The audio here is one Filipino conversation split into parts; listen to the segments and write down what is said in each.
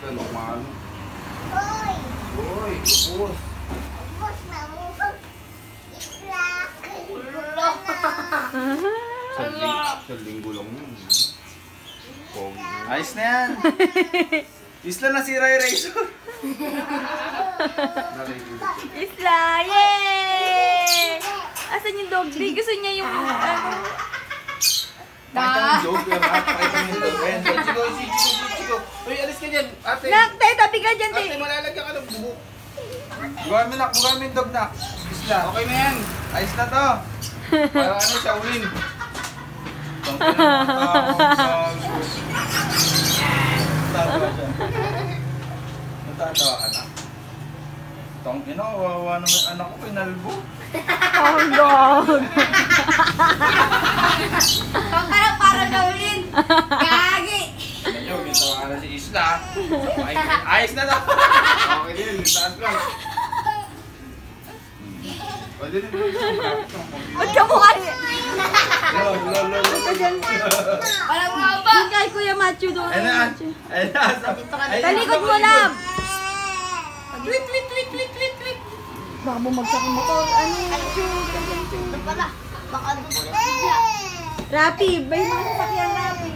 Kalumano. Uy, ubos. Ubos na ubos. Sa linggo lang yun. Ayos na yan. Isla na si Ray Razor. Isla! Yay! Asan yung dog day? Gusto niya yung ano? Pakita mo yung dog. Pakita mo yung dog. Ayan, chico. Uy, alis ka dyan. Ate. Nak, tayo tabi ka dyan, Ate, tayo. malalagyan ka ng buhok. Bukahan mo, nak. Bukahan mo yung dog, nak. Isla. Okay na yan. Ayos na to. Para ano, siya win. Natatawa siya. Natatawa ka na. Tong ina, wawa naman anak ko, pinalbo. Oh, dog! Para gawin. Gagi. Medyo, may tawa na si Isla. Ayos na to. Okay din, taas lang. Pwede din. Ba't ka mukha niya? Lolo. Walang mga ba? Yung kay Kuya Machu doon. Ayun na. Ayun na. Talikod mo lang! Tweet. Baka bumagsak yung motor. Ano yung Baka doon bigla. Rapi, ba yung mga sasakyan, Rapi?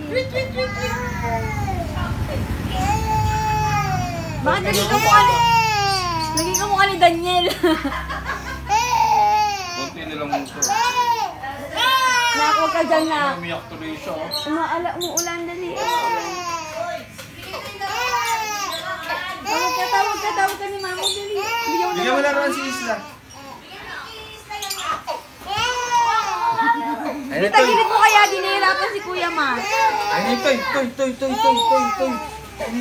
Bakit naging kamukha ni... Naging kamukha ni Daniel. Kunti nilang muso. Nak, huwag ka dyan na. Umiyak tuloy siya. Umuulan, dali. Tawag ka ni Mama, dali. Bigyan mo laruan si Isla. Ayun na, Toy. Tagilid mo kaya, dinihirapan si Kuya Ma. Ayun na, Toy. Ayun na,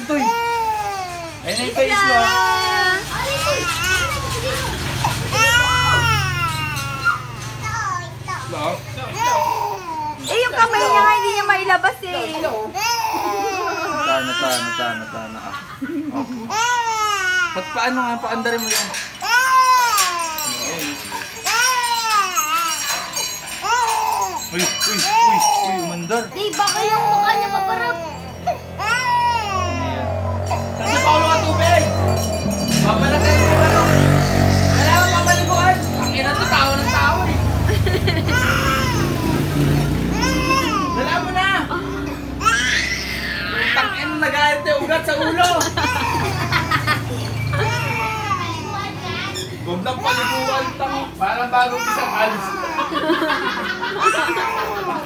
Toy. Ayun na, Toy, Isla. Eh, yung kamay niya nga, hindi niya mailabas eh. Natana. Paano nga, paandarin mo yan. Uy, umandar. Di, baka yung mukha niya paparap. Kasi Paulo ka tubig! Papalagay mo yung ano? Kailangan papaliguan! Ang ina to, tao ng tao eh! Dala mo na! Tangin, nag-aalit yung ugat sa ulo! Huwag lang paliguan, tango! Parang bagong isang alis!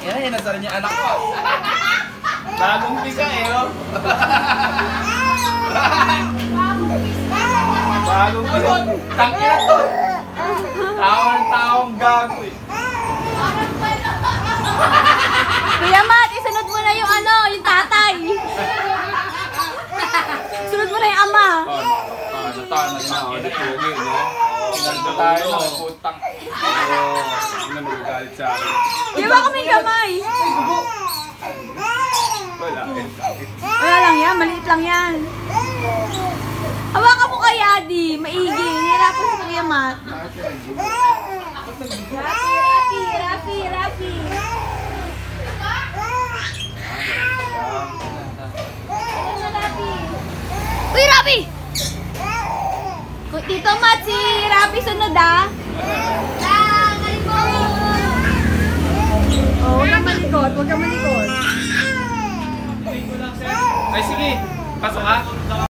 Yan, nasara niya anak ko. Bagong pisa eh, oh! Bagong pisa! Tangin na to! Tao ng taong gago eh! Kuya Mat, isunod mo na yung ano, yung tatay. Sunod mo na yung ama. Natana na ako. Natuloy, no? Nandito tayo na, putang! Hindi na magagalit sa akin. Iba kami kamay. Wala. Wala lang yan, maliit lang yan. Hawakan mo kay Adi, maigi. Nihirapan si Kuya Mat. Rapi. Uy, Rapi! Tito Mat, si Rapi sunod ah. Oh, huwag kang malikot. Ay sige, pasok ka!